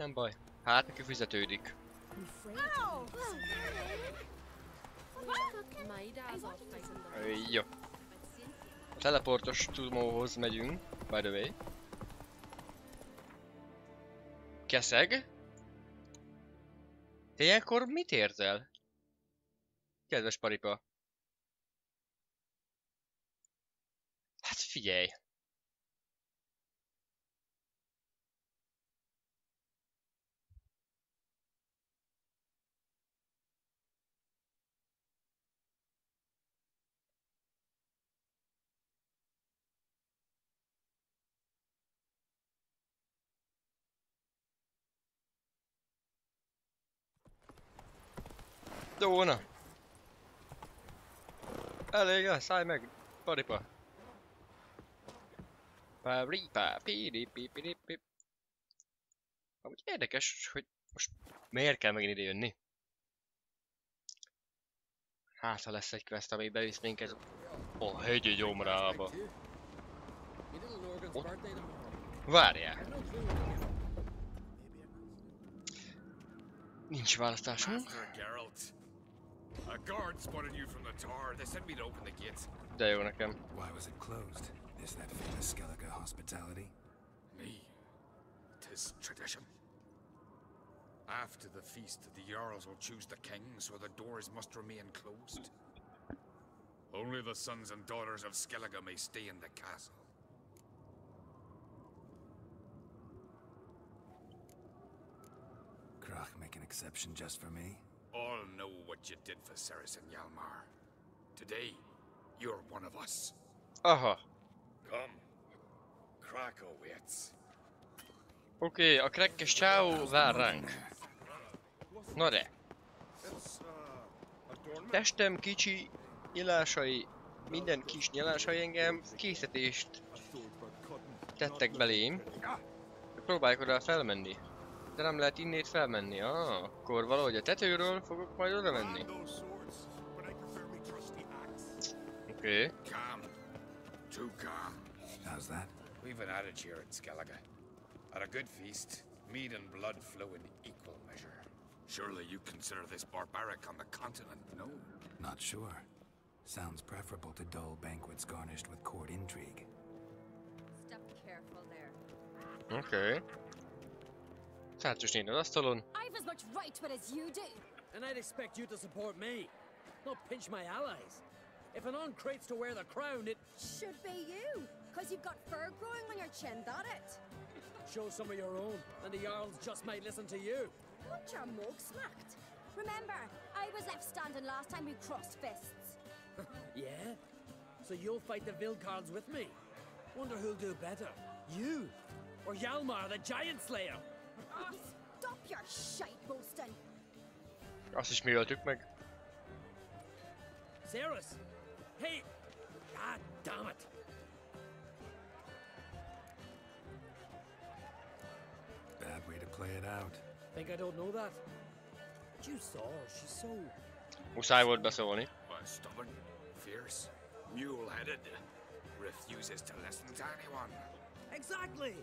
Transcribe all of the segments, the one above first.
Nem baj. Hát neki fizetődik. Jó. A teleportos tumóhoz megyünk, by the way. Keszeg? Te ilyenkor mit érzel? Kedves paripa. Hát figyelj. Dóna! Elég, szállj meg, paripa! Paripa, piripipipipi. Amúgy érdekes, hogy most miért kell megint ide jönni? Hát, ha lesz egy quest, ami bevisz minket a hegyi gyomrába. Várjál! Nincs választásunk. A guard spotted you from the tower. They sent me to open the gates. De jó nekem. Why was it closed? Is that famous Skellige hospitality? Me. 'Tis tradition. After the feast, the Jarls will choose the king, so the doors must remain closed. Only the sons and daughters of Skellige may stay in the castle. Krach make an exception just for me? All know what you did for Ceres and Hjalmar. Today, you're one of us. Aha. Come. Krakow waits. Oké, a krekkes csávó vár ránk. Na de. Testem kicsi nyilásai, minden kis nyilásai engem készítést tettek belém. Próbáljuk oda felmenni. De nem lehet innét felmenni. Akkor valahogy a tetőről fogok majd oda menni. Oké. Calm. Too calm. How's that? We've an adage here at Skellige. At a good feast, meat and blood flow in equal measure. Surely you consider this barbaric on the continent, no? Not sure. Sounds preferable to dull banquets garnished with court intrigue. Step careful there. Oké. Táncos néni az asztalon. I've as much right to it as you do. And I'd expect you to support me, not pinch my allies. If an on crates to wear the crown, it Should be you, because you've got fur growing on your chin, that it? show some of your own, and the Jarls just might listen to you. Want your mug smacked? Remember, I was left standing last time we crossed fists. Yeah? So you'll fight the Vilcards with me? Wonder who'll do better, you or Hjalmar the Giant Slayer? Oh, stop your shite boasting. Azt is mi öltük meg. Ceres! Hey! God damn it! Bad way to play it out. Think I don't know that? But you saw her, she's so... Muszáj volt beszólni. Stubborn, fierce, mule-headed, refuses to listen to anyone. Exactly!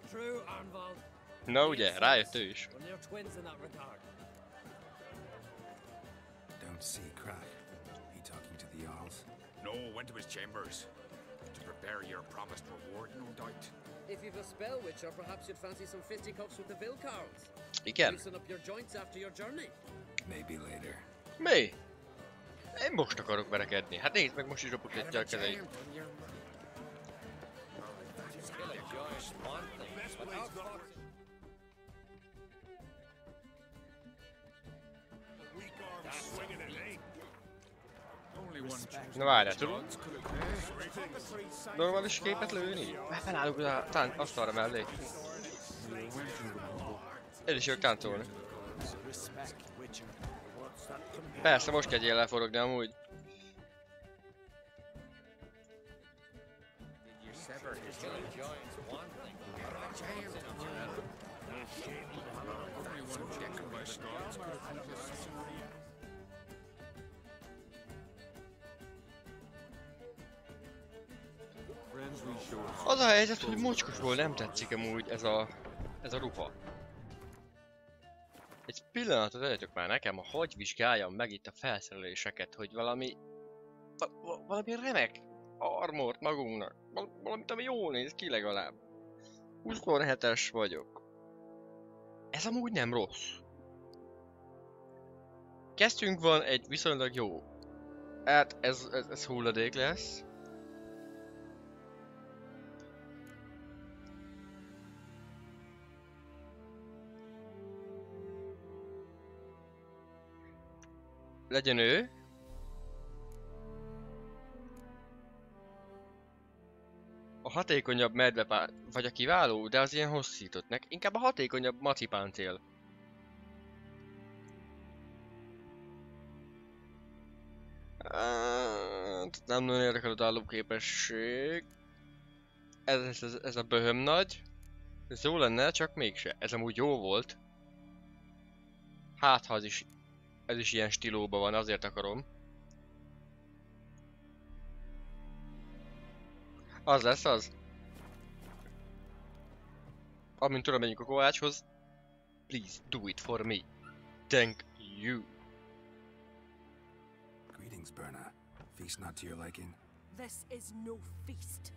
True, Arnvald. Na ugye, rájött ő is. Well, they're twins in that regard. Don't see Krach. He talking to the Jarls? No, went to his chambers. To prepare your promised reward, no doubt. If you've a spell witcher, perhaps you'd fancy some fisticuffs with the Vilcards. Igen. Loosen up your joints after your journey. Maybe later. Mi? Én most akarok verekedni. Hát nézd meg, most is ropogtatja a kezeit. Na várjál, tudod? Normális képet lőni? Felállunk a asztalra mellé. Én is jövök táncolni. Persze, most kezdjél el forogni amúgy. Az a helyzet, hogy mocskosból nem tetszik amúgy ez a ruha. Egy pillanatot adjatok már nekem, hogy vizsgáljam meg itt a felszereléseket, hogy valami remek armort magunknak, valamit, ami jól néz ki legalább. 27-es vagyok. Ez amúgy nem rossz. Kezdtünk van egy viszonylag jó. Hát ez hulladék lesz. Legyen ő. A hatékonyabb medvepáncél, vagy a kiváló, de az ilyen hosszított nek. Inkább a hatékonyabb macipáncél. Nem nagyon érdekel a álló képesség. Ez a böhöm nagy. Ez jó lenne, csak mégse. Ez amúgy jó volt. Hát ha ez is ilyen stílóban van, azért akarom. Az lesz az. Amint tudom, megyünk a kovácshoz. Please do it for me. Thank you. Greetings, Berna. Feast not to your liking? This is no feast.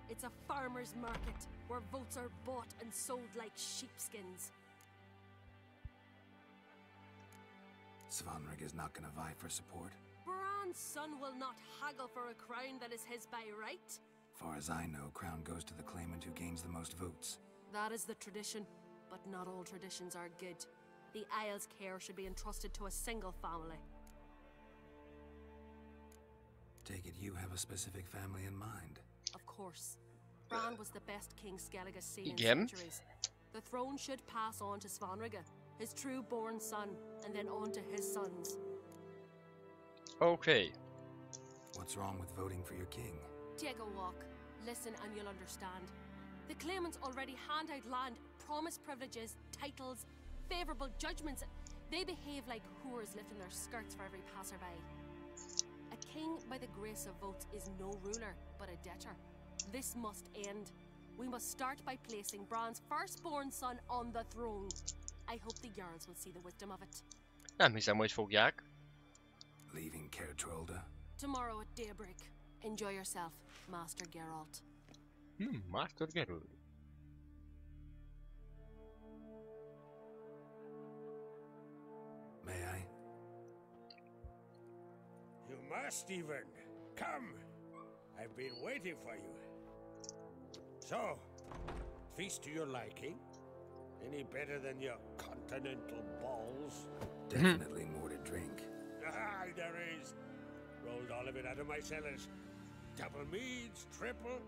It's a farmer's market where votes are bought and sold like sheepskins. Svanrig is not gonna vie for support? Bran's son will not haggle for a crown that is his by right. Far as I know, crown goes to the claimant who gains the most votes. That is the tradition, but not all traditions are good. The Isle's care should be entrusted to a single family. Take it you have a specific family in mind? Of course. Bran was the best king Skellig has seen in Igen. centuries. The throne should pass on to Svanrige, his true-born son, and then on to his sons. Okay. What's wrong with voting for your king? Take a walk, listen and you'll understand. The claimants already hand out land, promise privileges, titles, favourable judgments. They behave like whores lifting their skirts for every passerby. A king by the grace of votes is no ruler, but a debtor. This must end. We must start by placing Bran's firstborn son on the throne. I hope the Jarls will see the wisdom of it. Nem hiszem, hogy fogják. Leaving Caer Trolda? Tomorrow at daybreak. Enjoy yourself, Master Geralt. Master Geralt. May I? You must even. Come. I've been waiting for you. So, feast to your liking? Any better than your continental balls? Definitely more to drink. Ah, there is. Rolled all of it out of my cellars. Double meads, triple,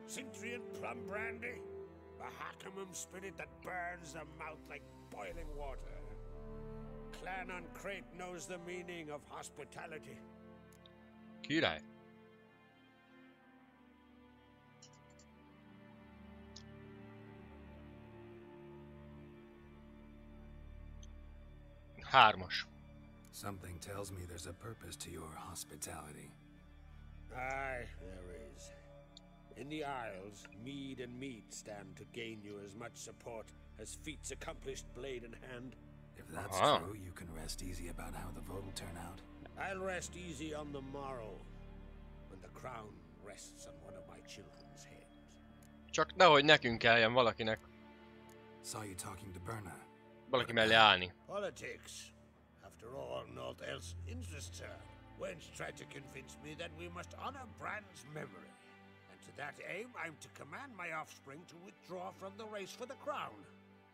Cintrian plum brandy, a Hackamum spirit that burns the mouth like boiling water. Clan on Crate knows the meaning of hospitality. Király. Hármas. Something tells me there's a purpose to your hospitality. Aye, there is. In the Isles, mead and meat stand to gain you as much support as feats accomplished blade in hand. If that's true, you can rest easy about how the vote will turn out. I'll rest easy on the morrow, when the crown rests on one of my children's heads. Csak nehogy nekünk kelljen valakinek. Saw you talking to Berna. Valaki mellé állni. Politics. After all, naught else interests her. Wench tried to convince me that we must honor Bran's memory. And to that aim, I'm to command my offspring to withdraw from the race for the crown.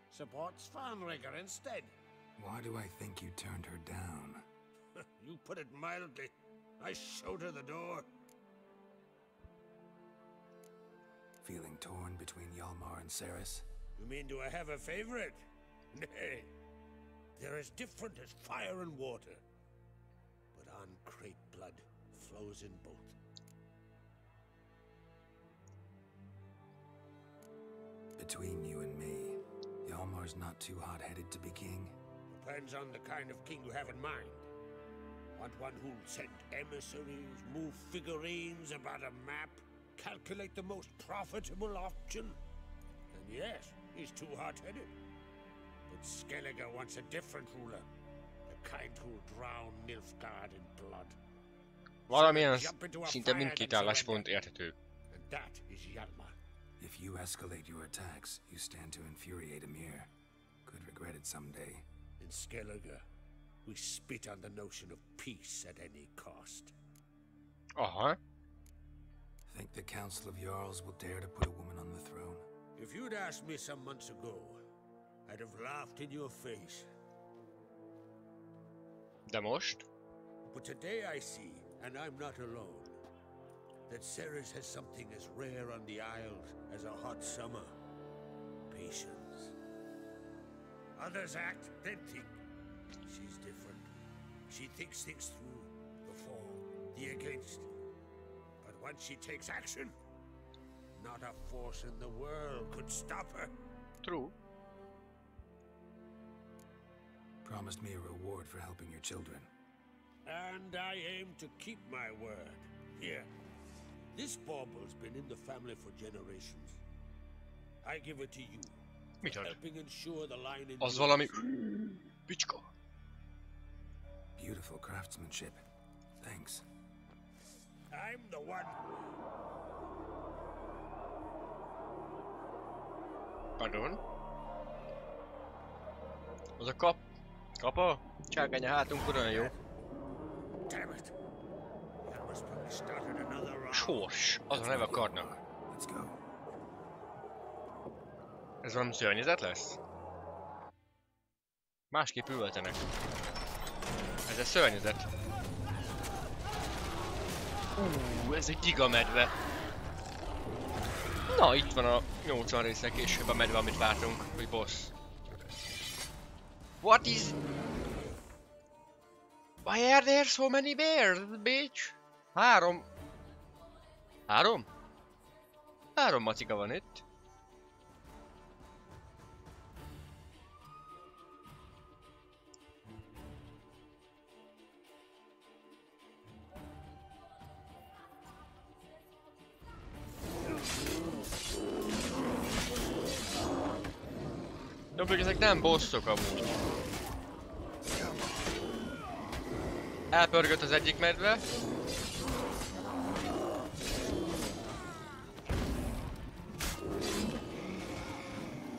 Support Svanrigger instead. Why do I think you turned her down? You put it mildly. I showed her the door. Feeling torn between Hjalmar and Cerys? You mean, do I have a favorite? Nay. They're as different as fire and water. But on Crate blood flows in both. Between you and me, Hjalmar's not too hot-headed to be king. Depends on the kind of king you have in mind. Want one who'll send emissaries, move figurines about a map, calculate the most profitable option. And yes, he's too hot-headed. But Skellige wants a different ruler. The kind who'll drown Nilfgaard in blood. Valamilyen szinte mindkét álláspont érthető. And that is Hjalmar. If you escalate your attacks, you stand to infuriate Emir. Could regret it someday. In Skellige, we spit on the notion of peace at any cost. Aha. Think the Council of Jarls will dare to put a woman on the throne? If you'd asked me some months ago, I'd have laughed in your face. De most? But today I see, and I'm not alone, that Ceres has something as rare on the Isles as a hot summer. Patience. Others act, then think. She's different. She thinks things through, the for, the against. But once she takes action, not a force in the world could stop her. True. Promised me a reward for helping your children. And I aim to keep my word. Here. This bauble's been in the family for generations. I give it to you. Micsoda? Helping ensure the line in Az valami... Bicska. Beautiful craftsmanship. Thanks. I'm the one. Pardon? Az a kapa? Csákány a hátunkon olyan jó. Damn it. Hjalmar's probably started another round. Sors. Az a neve a kardnak. Let's go. Ez valami szörnyezet lesz? Másképp üvöltenek. Ez egy szörnyezet. Ez egy gigamedve. Na, itt van a 80 részek később a medve, amit vártunk, hogy boss. What is... Why are there so many bears, bitch? 3 macika van itt. Dobjuk, ezek nem bosszok amúgy. Elpörgött az egyik medve.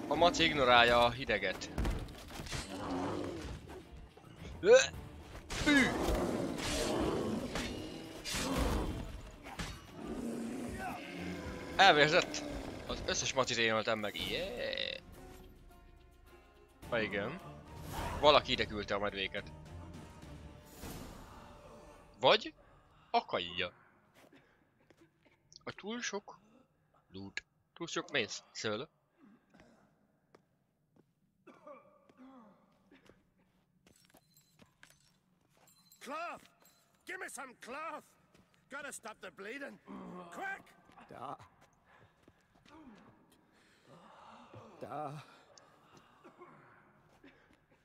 A maci ignorálja a hideget. Fű! Elvérzett! Az összes macit én öltem meg. Yeah! Igen. Valaki ide küldte a medvéket. Vagy a kaija. A túl sok loot. Túl sok mész. Szöl. Cloth! Give me some cloth! Gotta stop the bleeding! Quick!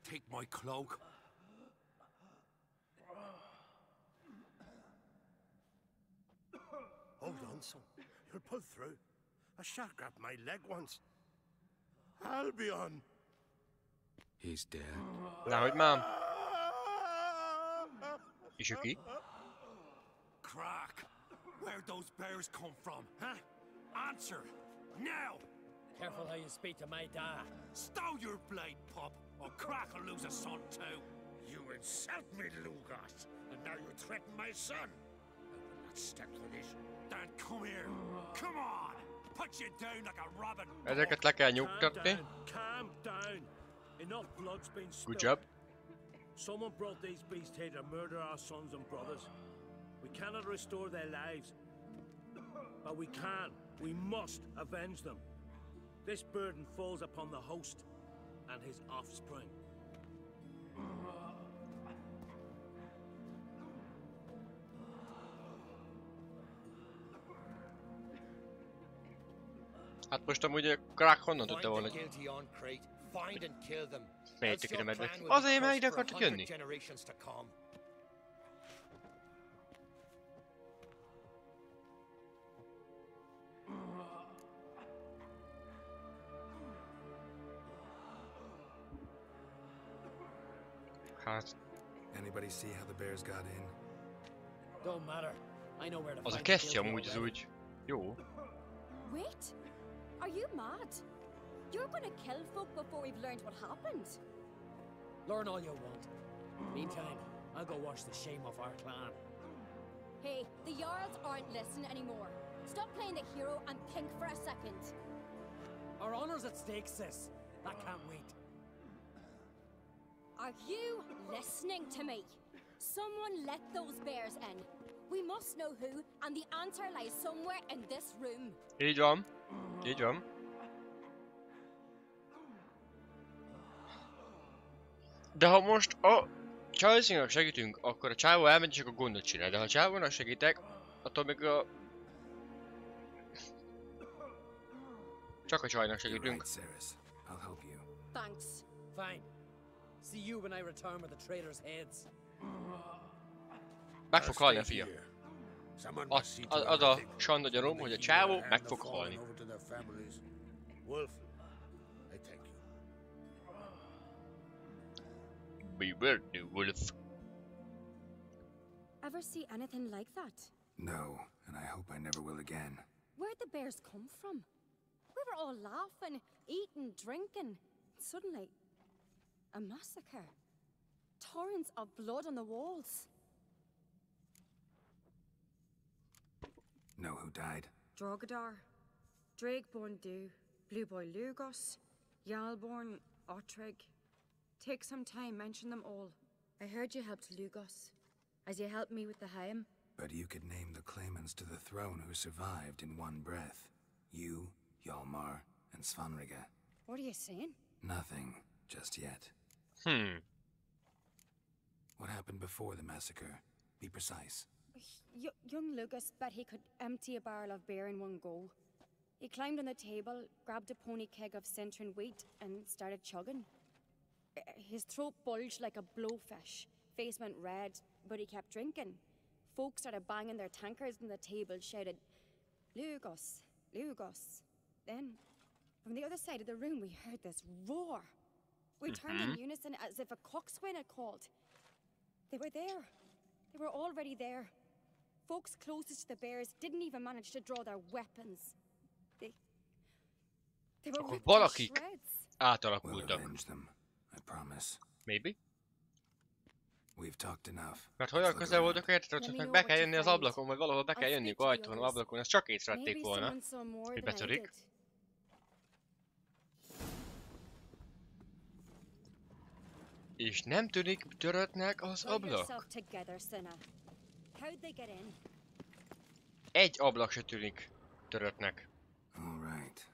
Take my cloak. Hold on, son. You'll pull through. A shark grabbed my leg once. Albion! He's dead. Nehogy már. És ő ki? Crack! Where'd those bears come from, huh? Answer! Now! Careful how you speak to my dad. Stow your blade, pup, or Crack will lose a son too. You insult me, Lugas, and now you threaten my son. I will not step for this. Dan, come here. Come on! Put you down like a robin. Ezeket le kell nyugtatni. Calm down. Enough blood's been spilled. Good job. Someone brought these beasts here to murder our sons and brothers. We cannot restore their lives. But we can. We must avenge them. This burden falls upon the host and his offspring. Hát most amúgy a Crack honnan tudta volna, hogy fejtjük ide medvét? Azért, mert ide akartak jönni. Hát, Anybody see how the bears got in? Don't matter. I know where to az a find the kesztyű guilty amúgy az already. úgy jó. Wait! Are you mad? You're gonna kill folk before we've learned what happened. Learn all you want. Meantime, I'll go wash the shame off our clan. Hey, the Jarls aren't listening anymore. Stop playing the hero and think for a second. Our honor's at stake, sis. That can't wait. Are you listening to me? Someone let those bears in. We must know who, and the answer lies somewhere in this room. Így van. Így van. De ha most a csajszínak segítünk, akkor a csávó elmegy és akkor gondot csinál. De ha a csávónak segítek, attól még a... Csak a csajnak You're segítünk. right, Ceres. I'll help you. Thanks. Fine. See you when I return with the traitors' heads. Meg fog halni a fia. Someone Az, must see to az a everything. sanda gyanúm, hogy a csávó meg fog halni. Over to their families. Wolf, I thank you. We will do, Wolf. Ever see anything like that? No, and I hope I never will again. Where'd the bears come from? We were all laughing, eating, drinking. Suddenly, a massacre. Torrents of blood on the walls. Know who died? Drogadar, Drakeborn Du, Blueboy Lugos, Yalborn, Ottrig. Take some time, mention them all. I heard you helped Lugos, as you helped me with the Haim. But you could name the claimants to the throne who survived in one breath. You, Hjalmar, and Svanrige. What are you saying? Nothing, just yet. What happened before the massacre? Be precise. Young Lucas bet he could empty a barrel of beer in one go. He climbed on the table, grabbed a pony keg of Centron wheat, and started chugging. His throat bulged like a blowfish, face went red, but he kept drinking. Folks started banging their tankards on the table, shouted, Lugos, Lugos. Then, from the other side of the room, we heard this roar. We turned in unison as if a coxswain had called. They were there. They were already there. Folks closest to the bears didn't even manage to draw their weapons. They were Akkor ripped to valakik shreds. We'll átalakultak. avenge them, I promise. Maybe? We've talked enough. Mert olyan Let's look közel around. voltak érted, hogy meg be kell jönni az ablakon, vagy valahol be kell jönniük ajtón, ablakon, ezt csak észrevették Maybe volna. someone saw more hogy than I betörik. did. És nem tűnik töröttnek az Pull ablak. yourself together, Cinna. How'd they get in? Egy ablak se tűnik töröttnek. All right.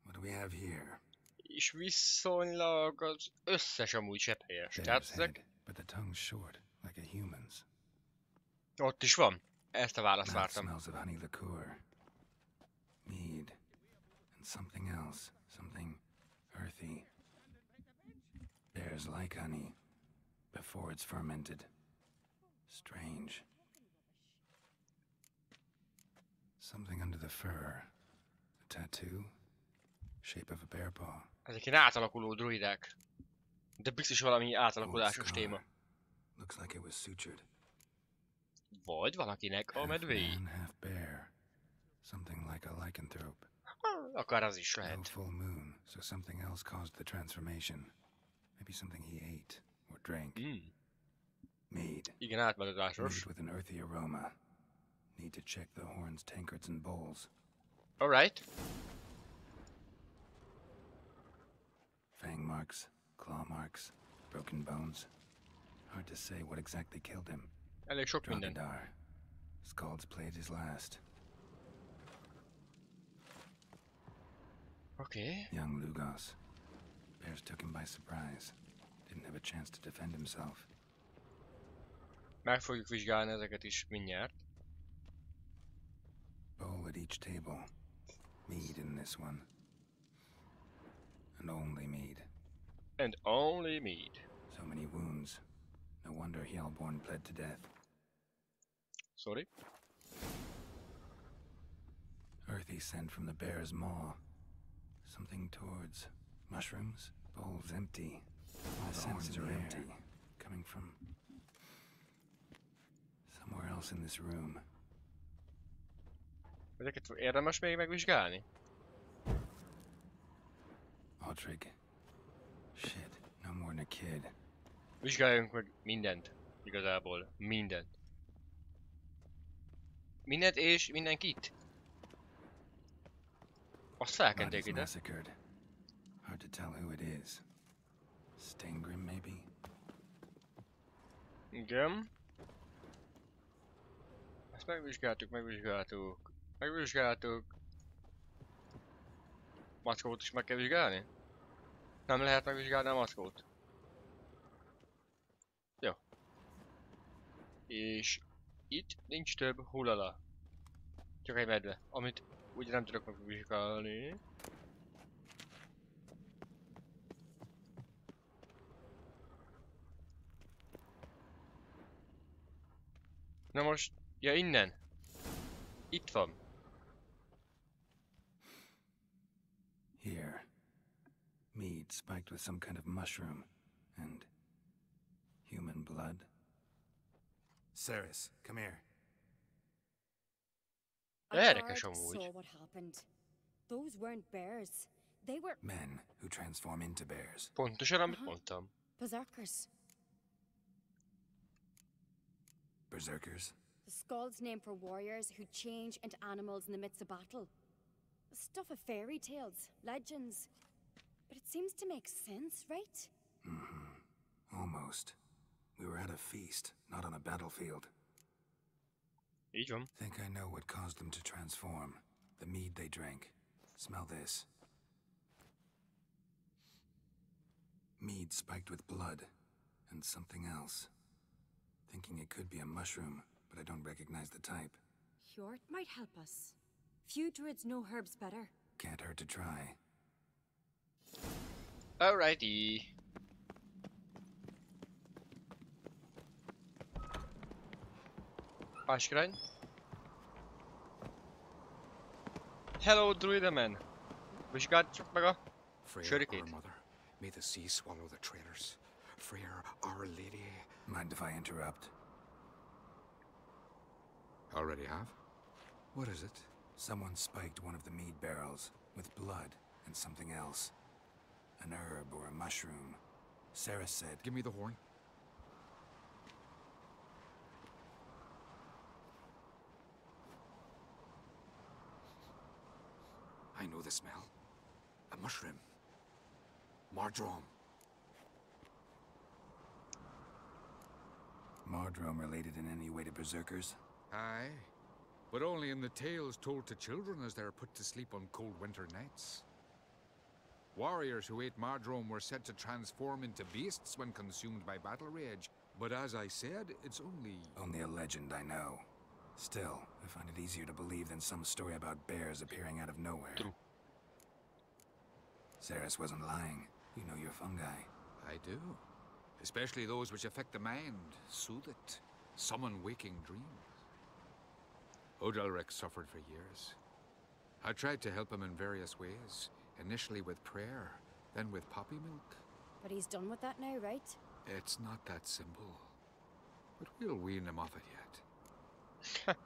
What do we have here? És viszonylag az összes amúgy sepphelyes. Bear's Tehát head, ezek but the tongue's short, like a human's. ott is van. Ezt a választ Mouth vártam. smells of honey liqueur, mead, and something else, something earthy. Bears like honey before it's fermented. Strange. Something under the fur. A tattoo. Shape of a bear paw. Ezek ilyen átalakuló druidák. De biztos valami átalakulásos Old téma. scar. Looks like it was sutured. Vagy valakinek a Half medvéi. man, half bear. Something like a lycanthrope. Akár az is No lehet. full moon, so something else caused the transformation. Maybe something he ate or drank. Mead. Igen, átmagazásos. Mead with an earthy aroma. Need to check the horns, tankards, and bowls. Alright. Fang marks, claw marks, broken bones. Hard to say what exactly killed him. Elég sok minden. Drogadar. Scald's played his last. Oké. Young Lugos. Bears took him by surprise. Didn't have a chance to defend himself. Meg fogjuk vizsgálni ezeket is mindjárt. Bowl at each table. Mead in this one. And only mead. And only mead. So many wounds. No wonder Hjalborn bled to death. Sorry. Earthy scent from the bear's maw. Something towards mushrooms. Bowl's empty. All the horns are empty. coming from somewhere else in this room. Ezeket érdemes még megvizsgálni? Aldrig. Shit, no more than a kid. Vizsgáljunk meg mindent. Igazából mindent. Mindent és mindenkit. Azt felkenték ide. Massacred. Hard to tell who it is. Stengrim, maybe? Igen. Ezt megvizsgáltuk. Mackót is meg kell vizsgálni? Nem lehet megvizsgálni a mackót. Jó. És itt nincs több hulala. Csak egy medve, amit ugye nem tudok megvizsgálni. Na most, ja innen. Itt van. Here. Mead spiked with some kind of mushroom. And human blood. Ceres, come here. Érdekes I amúgy. saw what happened. Those weren't bears. They were Men who transform into bears. Pontosan amit mondtam. berserkers. Berserkers? The skull's name for warriors who change into animals in the midst of battle. The stuff of fairy tales, legends. But it seems to make sense, right? Almost. We were at a feast, not on a battlefield. Így van. Think I know what caused them to transform. The mead they drank. Smell this. Mead spiked with blood. And something else. Thinking it could be a mushroom, but I don't recognize the type. Hjort might help us. Few druids know herbs better. Can't hurt to try. Alrighty. Másik irány. Hello, druidamen. Vizsgáljuk meg a Freya, sörikét. our mother, may the sea swallow the traitors. Freya, our lady. Mind if I interrupt? Already have? What is it? Someone spiked one of the mead barrels with blood and something else. An herb or a mushroom. Sarah said... Give me the horn. I know the smell. A mushroom. Mardrome. Mardrome related in any way to berserkers? Aye, but only in the tales told to children as they're put to sleep on cold winter nights. Warriors who ate Mardrome were said to transform into beasts when consumed by battle rage, but as I said, it's only... Only a legend, I know. Still, I find it easier to believe than some story about bears appearing out of nowhere. True. Ceres wasn't lying. You know your fungi. I do. Especially those which affect the mind, soothe it, summon waking dreams. Odalric suffered for years. I tried to help him in various ways, initially with prayer, then with poppy milk. But he's done with that now, right? It's not that simple, but we'll wean him off it yet.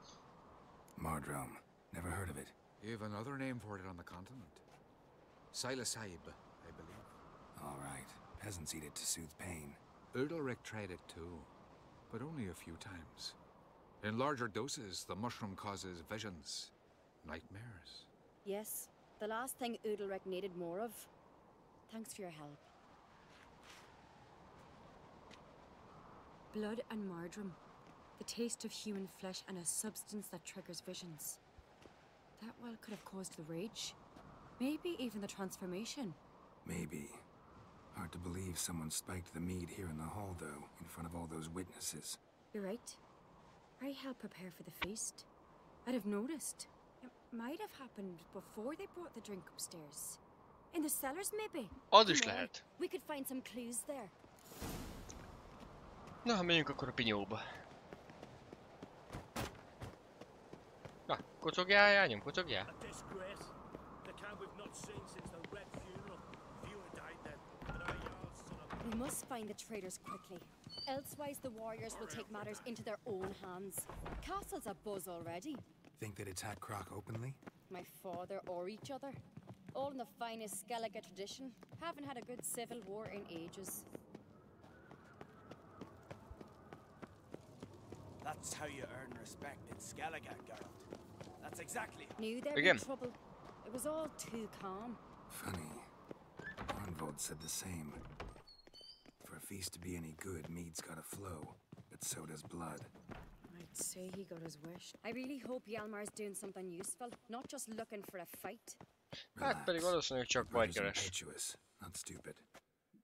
Mardrome. Never heard of it. You have another name for it on the continent. Silasaib, I believe. All right. Peasants eat it to soothe pain. Udalric tried it too, but only a few times. In larger doses, the mushroom causes visions, nightmares. Yes, the last thing Udalric needed more of. Thanks for your help. Blood and Mardrome. The taste of human flesh and a substance that triggers visions. That well could have caused the rage. Maybe even the transformation. Maybe. Hard to believe someone spiked the mead here in the hall, though, in front of all those witnesses. You're right. I helped prepare for the feast. I'd have noticed. It might have happened before they brought the drink upstairs. In the cellars, maybe. Az is Come on, lehet. we could find some clues there. Na, menjünk akkor a pinyóba. Na, kocogjál, jányom, kocogjál. A disgrace. The camp we've not seen since the Red Funeral. Fewer died then, and our Jarl's son of... We must find the traitors quickly. Elsewise, the warriors will take matters into their own hands. Castle's abuzz already. Think they'd attack Croc openly? My father or each other. All in the finest Skellige tradition. Haven't had a good civil war in ages. That's how you earn respect in Skellige, girl. That's exactly. Knew there'd Again. be trouble. It was all too calm. Funny. Arnvold said the same. For a feast to be any good, mead's gotta flow, but so does blood. I'd say he got his wish. I really hope Hjalmar's doing something useful, not just looking for a fight. Hát pedig valószínűleg csak bajt keres. Impetuous, not stupid.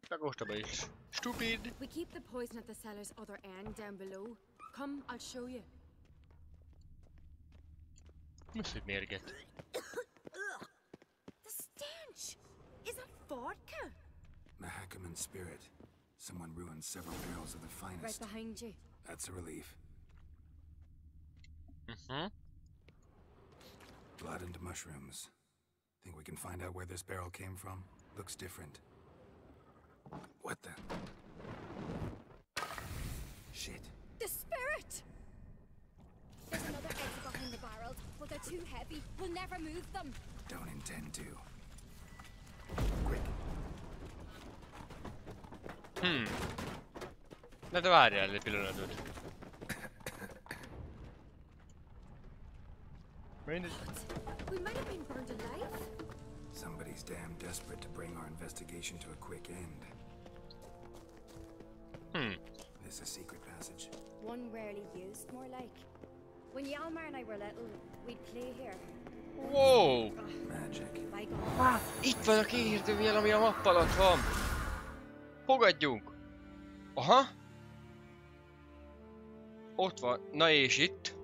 Meg ostoba is. Stupid! We keep the poison at the cellar's other end down below. Come, I'll show you. Mi az, hogy mérget? The stench! Is that vodka? Mahakaman spirit. Someone ruined several barrels of the Right finest. behind you. That's a relief. Blood and mushrooms. Think we can find out where this barrel came from? Looks different. What the? Shit. The spirit! There's another exit behind the barrels, but they're too heavy. We'll never move them. Don't intend to. Quick. Na de várjál egy pillanatot. Mindegy. We might have been burned alive. Somebody's damn desperate to bring our investigation to a quick end. This a secret passage? One rarely used, more like. When Hjalmar and I were little, we'd play here. Wow! Magic. By God. Itt van a kihirdőjel, ami a mapp alatt van. Fogadjunk! Aha! Ott van. Na és itt?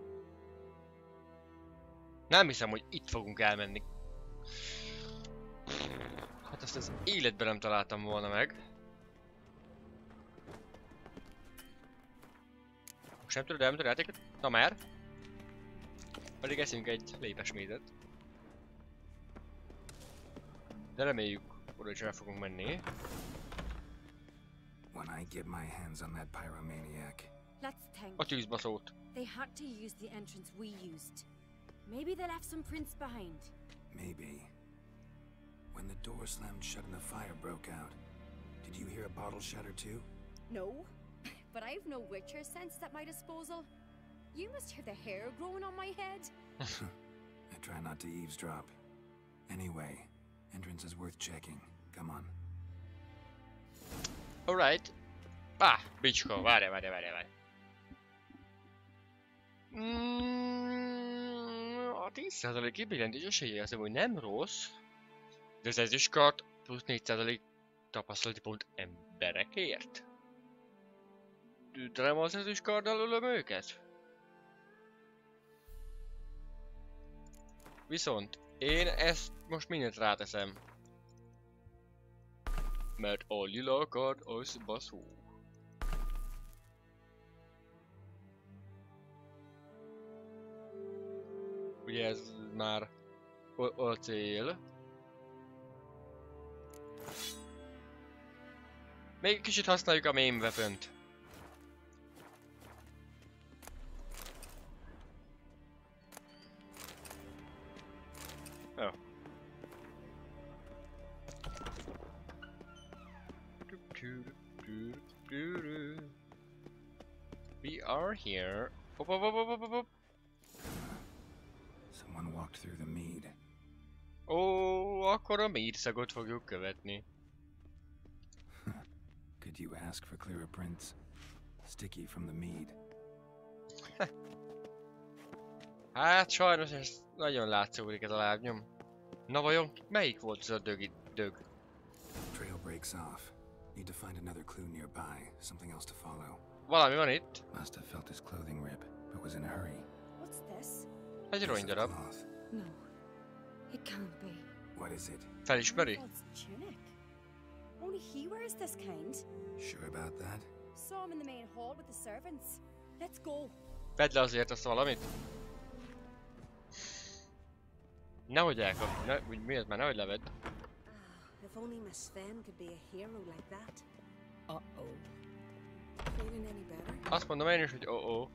Nem hiszem, hogy itt fogunk elmenni. Hát ezt az életben nem találtam volna meg. Most nem tudod elmenni a játékot? Na már! Pedig eszünk egy lépesmédet. De reméljük, oda is el fogunk menni. When I get my hands on that pyromaniac. Let's think. A tűzbaszót. They had to use the entrance we used. Maybe they left some prints behind. Maybe. When the door slammed shut and the fire broke out, did you hear a bottle shatter too? No, but I've no witcher sense at my disposal. You must hear the hair growing on my head. I try not to eavesdrop. Anyway, entrance is worth checking. Come on. Alright. Bicska, várj. A 10% kibillentés esélye azt mondom, hogy nem rossz. De az ezüstkard plusz 4% tapasztalati pont emberekért. De nem az ezüstkarddal ölöm őket? Viszont én ezt most mindent ráteszem. Mert a lila kard az baszó. Ugye ez már a cél. Még kicsit használjuk a main weapont. Jó. We are here. Hop. Someone walked through the mead. Ó, akkor a mead szagot fogjuk követni. Could you ask for clearer prints? Sticky from the mead. Hát sajnos ez nagyon látszódik ez a lábnyom. Na vajon melyik volt ez a dög? Trail breaks off. Need to find another clue nearby. Something else to follow. Valami van itt. Must have felt his clothing rip, but was in a hurry. What's this? Egy rongydarab. Cloth. No, it can't be. What is it? Felismeri? Arnvold's tunic. Only he wears this kind. Sure about that? Saw him in the main hall with the servants. Let's go. Vedd le azért azt valamit. Nehogy elkap, miért már nehogy levedd. If only Miss Sven could be a hero like that. Uh-oh. Feeling any better? Azt mondom én is, hogy oh-oh.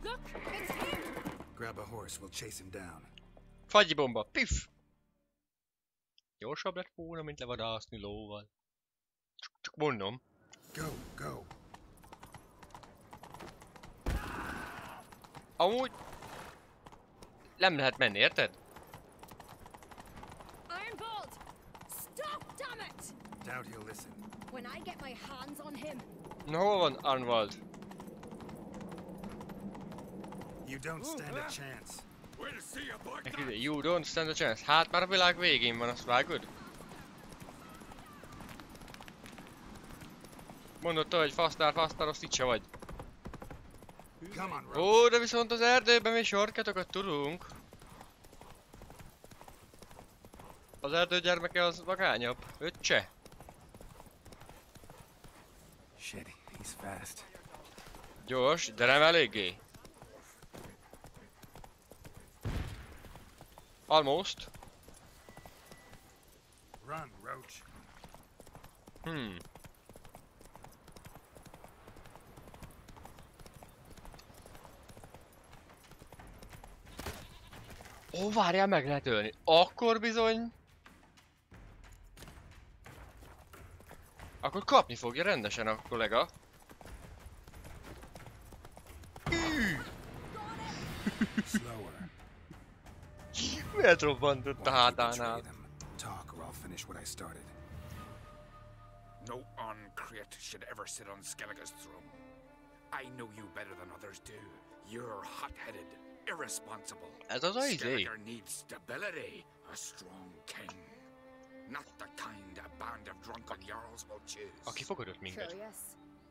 Look, it's him! Grab a horse, we'll chase him down. Fagyi bomba, piff! Gyorsabb lett volna, mint levadászni lóval. Csak mondom. Go, go. Amúgy... nem lehet menni, érted? Ironbolt! Stop, damn it! Doubt he'll listen. When I get my hands on him. Na hol van Arnwald? You don't stand a chance. You don't stand a chance. Hát már a világ végén van, azt vágod? Mondod te, hogy fasztár, azt itt se vagy. Ó, de viszont az erdőben mi sorkatokat tudunk. Az erdő gyermeke az vagányabb, öccse. Shit, he's fast. Gyors, de nem eléggé. Almost. Run, Roach. Ó, várjál, meg lehet ölni. Akkor bizony... Akkor kapni fogja rendesen a kollega. Slower. Miért robbantott a hátánál? Talk or I'll finish what I started. No uncreate should ever sit on Skellige's throne. I know you better than others do. You're hot-headed, irresponsible. Ez az a izé. Skellige needs stability, a strong king. Not the kind a band of drunken jarls will choose. Aki fogadott minket. Curious.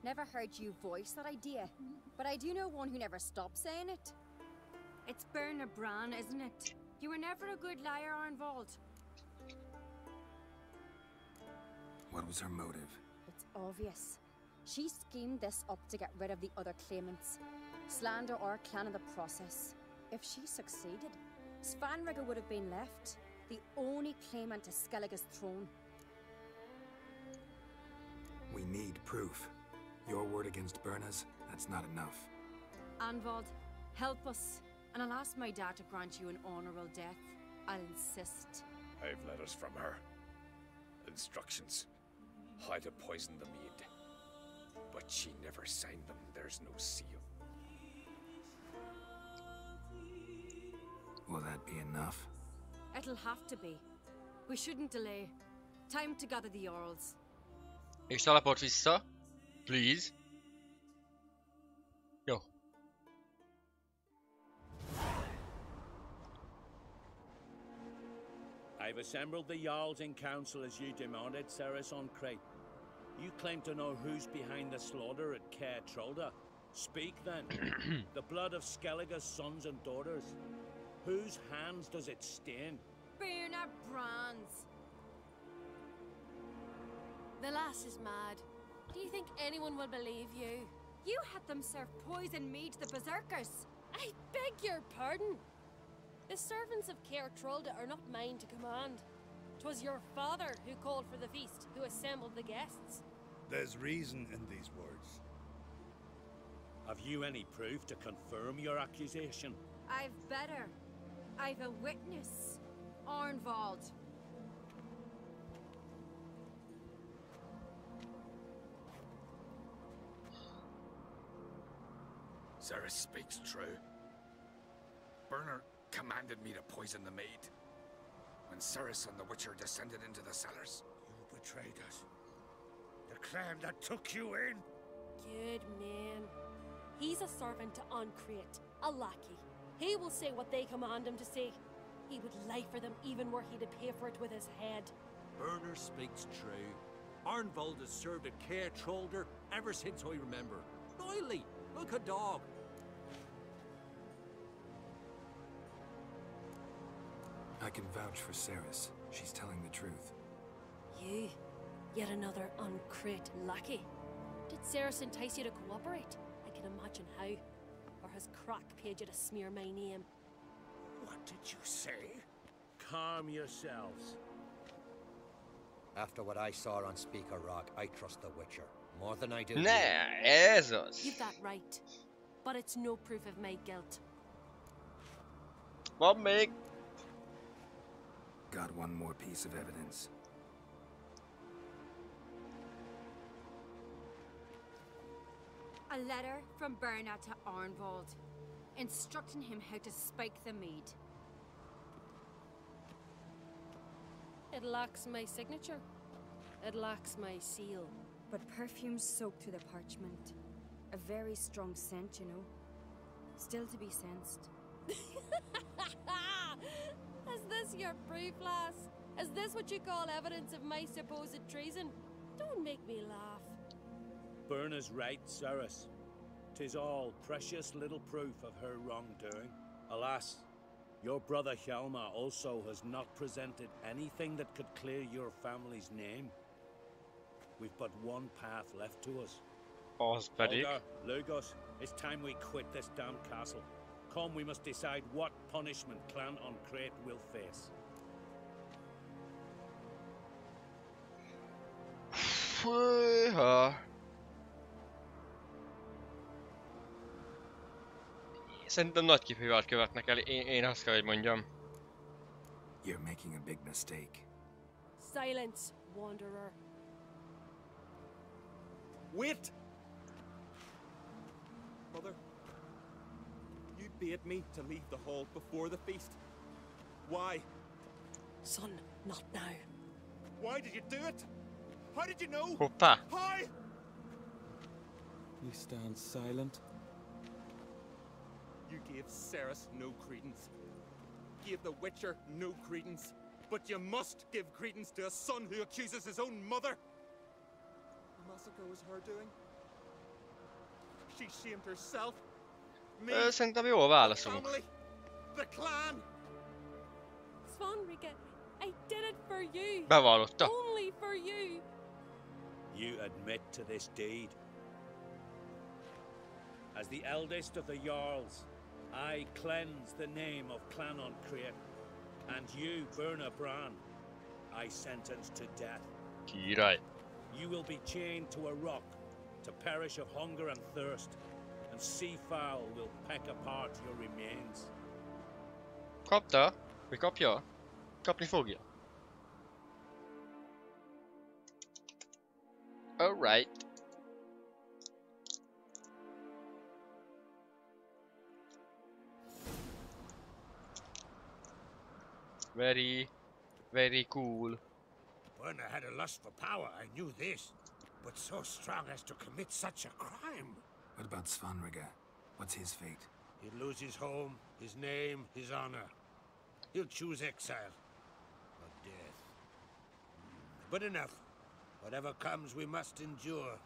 Never heard you voice that idea, but I do know one who never stops saying it. It's Berna Bran, isn't it? You were never a good liar, Arnwald. What was her motive? It's obvious. She schemed this up to get rid of the other claimants. Slander our clan in the process. If she succeeded, Svanrigger would have been left, the only claimant to Skellige's throne. We need proof. Your word against Berna's, that's not enough. Arnwald, help us, and I'll ask my dad to grant you an honorable death. I'll insist. I've letters from her. Instructions. How to poison the mead. But she never signed them. There's no seal. Will that be enough? It'll have to be. We shouldn't delay. Time to gather the Jarls. És teleport vissza. Please. Jó. I've assembled the Jarls in council as you demanded, Ceres on Crate. You claim to know who's behind the slaughter at Caer Trolda. Speak then. The blood of Skellige's sons and daughters. Whose hands does it stain? Berna Bran's. The lass is mad. Do you think anyone will believe you? You had them serve poison mead to the berserkers. I beg your pardon. The servants of Caer Trolda are not mine to command. 'Twas your father who called for the feast, who assembled the guests. There's reason in these words. Have you any proof to confirm your accusation? I've better. I've a witness. Arnwald. Ceres speaks true. Berner commanded me to poison the maid. When Ceres and the Witcher descended into the cellars. You betrayed us. The clan that took you in. Good man. He's a servant to Ancreate, a lackey. He will say what they command him to say. He would lie for them even were he to pay for it with his head. Berner speaks true. Arnwald has served at Caer Trolda ever since I remember. Royally, like a dog. I can vouch for Ceres. She's telling the truth. You. Yet another uncrate lackey. Did Ceres entice you to cooperate? I can imagine how. Or has Crack paid you to smear my name? What did you say? Calm yourselves. After what I saw on Speaker Rock, I trust the Witcher more than I do. Ne, ez az. You've that right. But it's no proof of my guilt. Van még. Got one more piece of evidence. A letter from Berna to Arnvald, instructing him how to spike the mead. It lacks my signature. It lacks my seal. But perfume soaked through the parchment. A very strong scent, you know. Still to be sensed. Is this your proof, lass? Is this what you call evidence of my supposed treason? Don't make me laugh. Berna's right, Ceres. 'Tis all precious little proof of her wrongdoing. Alas, your brother Hjalmar also has not presented anything that could clear your family's name. We've but one path left to us. Az pedig. Olga, Lugos, it's time we quit this damn castle. Come, we must decide what punishment Clan on Crete will face. Fújha. Szerintem nagy kifűvelt követnek el, én azt kell, hogy mondjam. You're making a big mistake. Silence, wanderer. Wait! Mother, you bade me to leave the hall before the feast. Why? Son, not now. Why did you do it? How did you know? Hoppá! How? You stand silent. You gave Ceres no credence. Gave the Witcher no credence. But you must give credence to a son who accuses his own mother. The massacre was her doing. She shamed herself. Me, Szerintem jól válaszolunk. family, the clan. Svanrika, I did it for you. Bevallotta. Only for you. You admit to this deed. As the eldest of the Jarls, I cleanse the name of Clan on Crete, and you, Berna Bran, I sentence to death. Király. You will be chained to a rock to perish of hunger and thirst, and seafowl will peck apart your remains. Kapta? Vagy kapja? Kapni fogja. Alright. Very, very cool. When I had a lust for power, I knew this. But so strong as to commit such a crime. What about Svanrika? What's his fate? He'll lose his home, his name, his honor. He'll choose exile. Or death. But enough. Whatever comes, we must endure.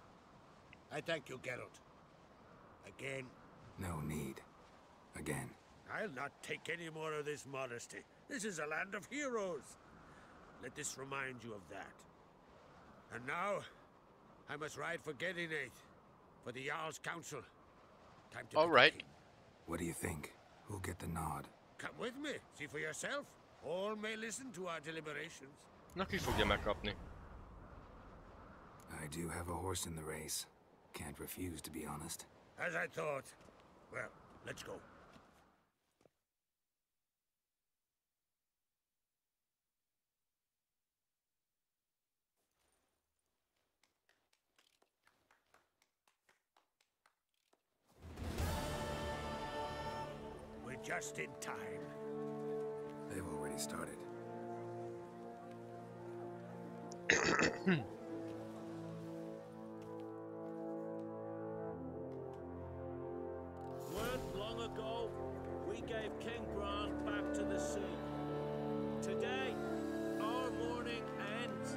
I thank you, Geralt. Again. No need. Again. I'll not take any more of this modesty. This is a land of heroes. Let this remind you of that. And now, I must ride for Gedinate, for the Jarl's Council. Time to All right. What do you think? Who'll get the nod? Come with me, see for yourself. All may listen to our deliberations. Na ki fogja megkapni? I do have a horse in the race. Can't refuse, to be honest. As I thought. Well, let's go. We're just in time. They've already started. Weren't long ago, we gave King Bran back to the sea. Today, our mourning ends.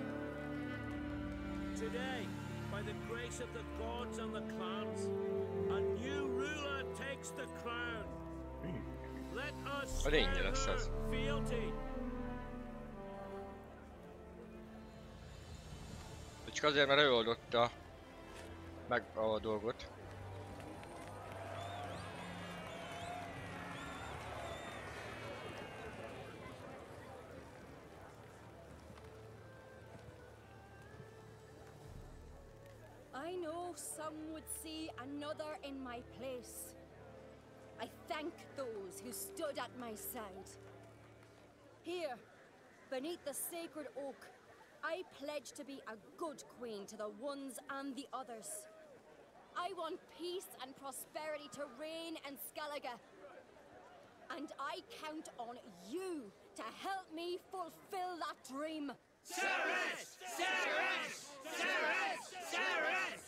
Today, by the grace of the gods and the clans, a new ruler takes the crown. Let us Vad ringer share det, her så? fealty. Csak azért, mert ő oldotta meg a dolgot. I know some would see another in my place. I thank those who stood at my side. Here, beneath the sacred oak, I pledge to be a good queen to the ones and the others. I want peace and prosperity to reign in Skellige. And I count on you to help me fulfill that dream. Ceres! Ceres! Ceres! Ceres!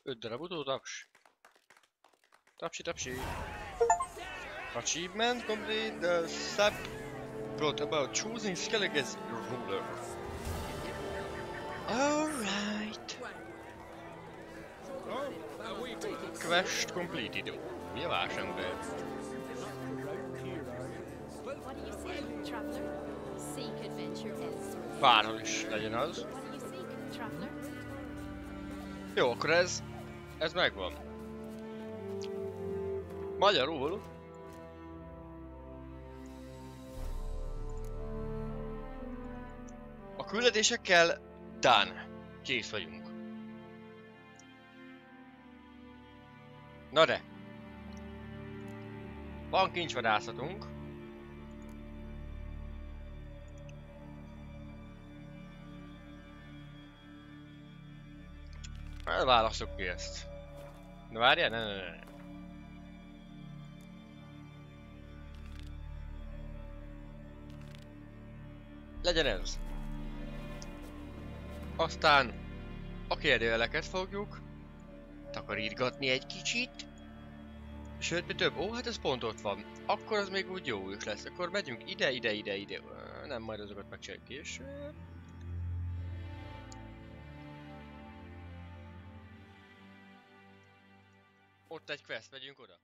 5 darab utótaps. Tapsi. Achievement complete the sub plot about choosing Skellige's ruler. Alright. Quest completed. Mi a vásember? What do you say, traveler? Seek adventure elsewhere. Bárhol is legyen az. What do you seek, traveler? Jó, akkor ez megvan. Magyarul a küldetésekkel done. Kész vagyunk. Na de. Van kincsvadászatunk. Válasszuk ki ezt. Na várjál, ne. Legyen ez. Aztán a kérdőjeleket fogjuk takarítgatni egy kicsit. Sőt, mi több? Ó, hát ez pont ott van. Akkor az még úgy jó is lesz. Akkor megyünk ide. Nem, majd azokat megcsináljuk később. Ott egy quest, megyünk oda.